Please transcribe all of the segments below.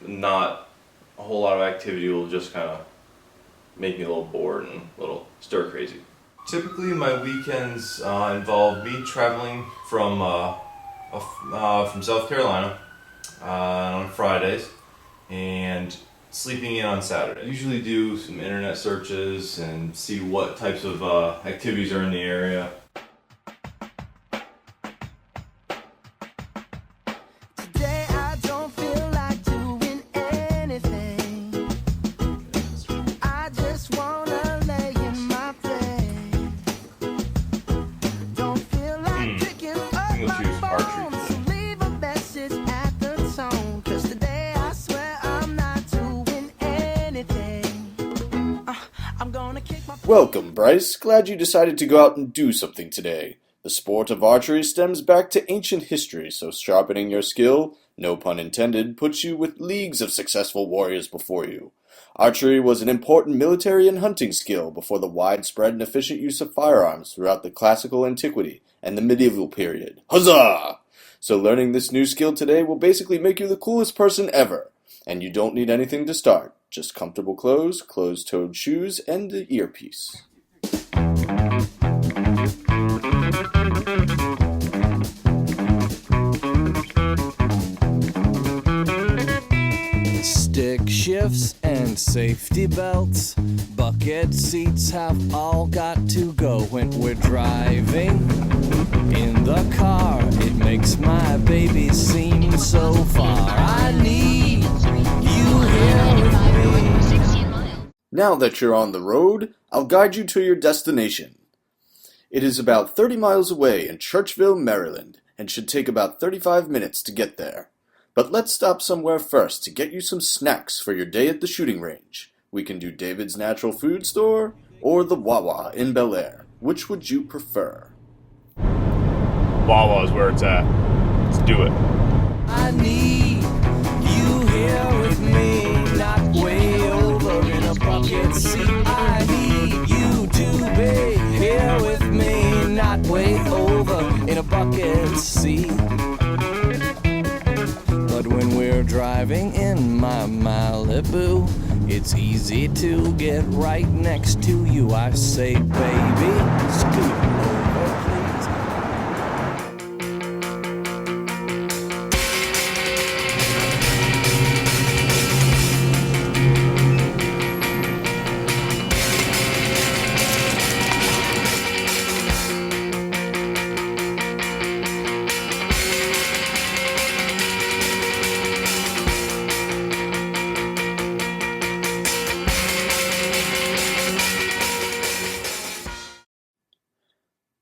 not a whole lot of activity will just kind of make me a little bored and a little stir crazy. Typically, my weekends involve me traveling from South Carolina on Fridays and sleeping in on Saturday. I usually do some internet searches and see what types of activities are in the area. Today I don't feel like doing anything. I just wanna lay in my bed. Don't feel like picking up my phone, so leave a message at the tone. 'Cause today I swear I'm not doing anything. I'm gonna kick my... Welcome, Bryce. Glad you decided to go out and do something today. The sport of archery stems back to ancient history, so sharpening your skill, no pun intended, puts you with leagues of successful warriors before you. Archery was an important military and hunting skill before the widespread and efficient use of firearms throughout the classical antiquity and the medieval period. Huzzah! So learning this new skill today will basically make you the coolest person ever. And you don't need anything to start. Just comfortable clothes, closed-toed shoes, and the earpiece. Stick shifts and safety belts, bucket seats have all got to go when we're driving in the car. It makes my baby seem so far. I need you here with me. Now that you're on the road, I'll guide you to your destination. It is about 30 miles away in Churchville, Maryland, and should take about 35 minutes to get there. But let's stop somewhere first to get you some snacks for your day at the shooting range. We can do David's Natural Food Store or the Wawa in Bel Air. Which would you prefer? Wawa is where it's at. Let's do it. I need you here with me, not way over in a bucket seat. I need you to be here with me, not way over in a bucket seat. But when we're driving in my Malibu, it's easy to get right next to you. I say, baby, scoot over, please.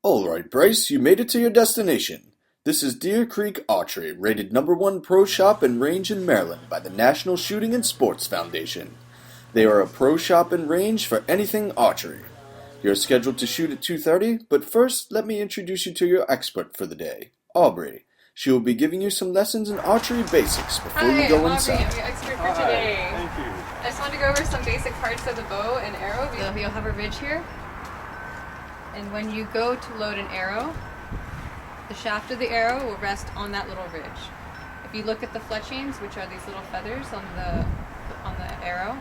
Alright, Bryce, you made it to your destination. This is Deer Creek Archery, rated #1 pro shop and range in Maryland by the National Shooting and Sports Foundation. They are a pro shop and range for anything archery. You're scheduled to shoot at 2:30, but first let me introduce you to your expert for the day, Aubrey. She will be giving you some lessons in archery basics before you go inside. I'm your expert for today. Thank you. I just wanted to go over some basic parts of the bow and arrow. You'll have a ridge here. And when you go to load an arrow, the shaft of the arrow will rest on that little ridge. If you look at the fletchings, which are these little feathers on the arrow,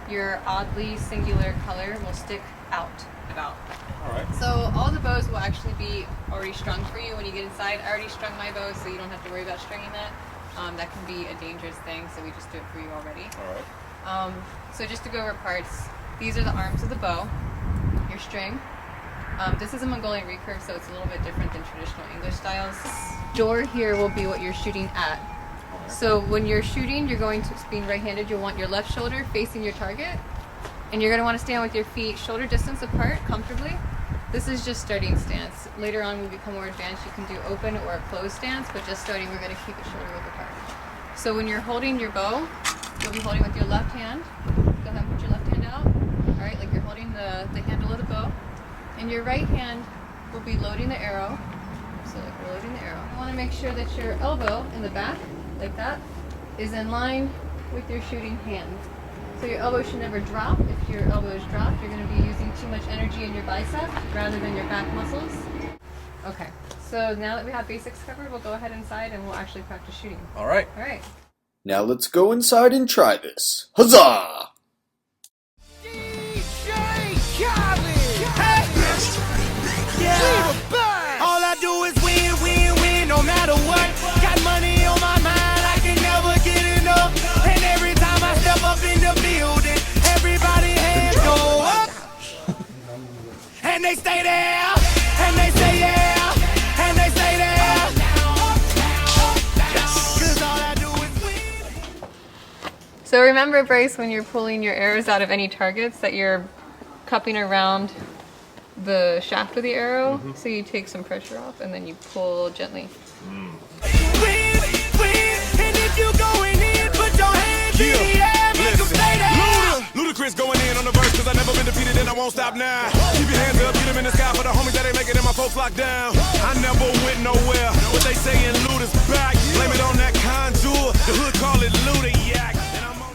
your oddly singular color will stick out. Alright. So all the bows will actually be already strung for you when you get inside. I already strung my bow, so you don't have to worry about stringing that. That can be a dangerous thing, so we just do it for you already. Alright. So just to go over parts, these are the arms of the bow, your string. This is a Mongolian recurve, so it's a little bit different than traditional English styles. Door here will be what you're shooting at. So when you're shooting, you're going to, being right-handed, you'll want your left shoulder facing your target, and you're going to want to stand with your feet shoulder distance apart comfortably. This is just starting stance. Later on, when we become more advanced, you can do open or a closed stance, but just starting, we're going to keep it shoulder width apart. So when you're holding your bow, you'll be holding with your left hand. Go ahead and put your left hand out. All right, like you're holding the handle of the bow. And your right hand will be loading the arrow. So like we're loading the arrow. You want to make sure that your elbow in the back, like that, is in line with your shooting hand. So your elbow should never drop. If your elbow is dropped, you're going to be using too much energy in your bicep rather than your back muscles. Okay, so now that we have basics covered, we'll go ahead inside and we'll actually practice shooting. All right. All right. Now let's go inside and try this. Huzzah! All I do is win, win, win, no matter what. Got money on my mind, I can never get enough. And every time I step up in the building, everybody hands go up. And they stay there, and they say yeah, and they stay there. Cause all I do is win. So remember, Bryce, when you're pulling your arrows out of any targets, that you're cupping around the shaft of the arrow, so you take some pressure off and then you pull gently. Win, win, and if you going in, put your hands in the air, make 'em stay there. Ludacris going in on the verse, cause I never been defeated and I won't stop now. Keep your hands up, get them in the sky for the homies that ain't making it, my folks locked down. I never went nowhere, what they saying Luda's back. Blame it on that contour, the hood call it Luda Yak. And I'm on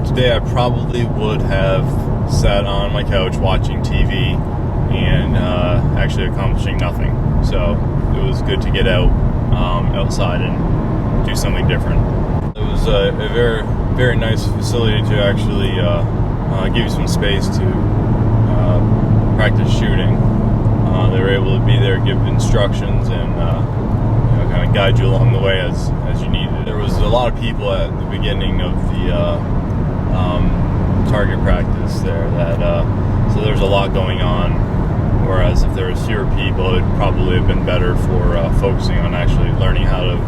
Today I probably would have sat on my couch watching TV and actually accomplishing nothing. So it was good to get out outside and do something different. It was a very, very nice facility to actually give you some space to practice shooting. They were able to be there, give instructions, and kind of guide you along the way as you needed. There was a lot of people at the beginning of the target practice there, so there's a lot going on, whereas if there was fewer people, it'd probably have been better for focusing on actually learning how to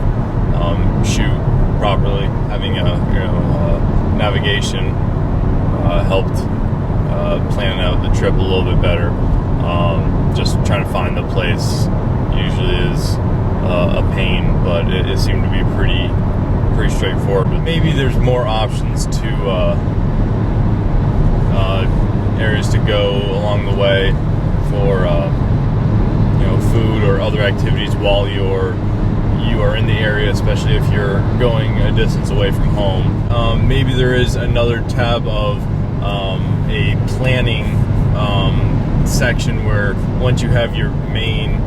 shoot properly. Having navigation helped planning out the trip a little bit better. Just trying to find the place usually is a pain, but it seemed to be pretty straightforward. But maybe there's more options to areas to go along the way for food or other activities while you are in the area, especially if you're going a distance away from home. Maybe there is another tab of a planning section where once you have your main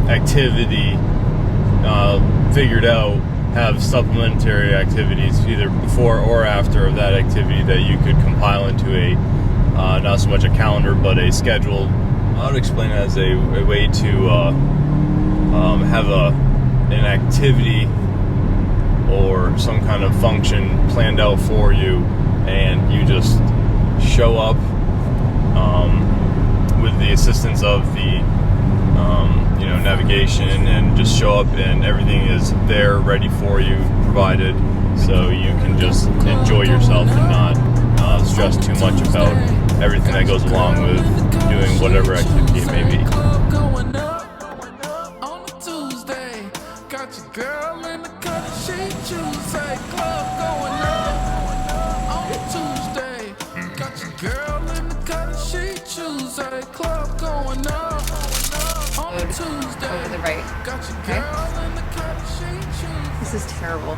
activity figured out, have supplementary activities either before or after that activity that you could compile into a not so much a calendar but a schedule. I would explain it as a way to have an activity or some kind of function planned out for you, and you just show up with the assistance of the navigation, and just show up and everything is there ready for you, provided, so you can just enjoy yourself and not stress too much about everything that goes along with doing whatever activity it may be. Over the right. Okay. This is terrible.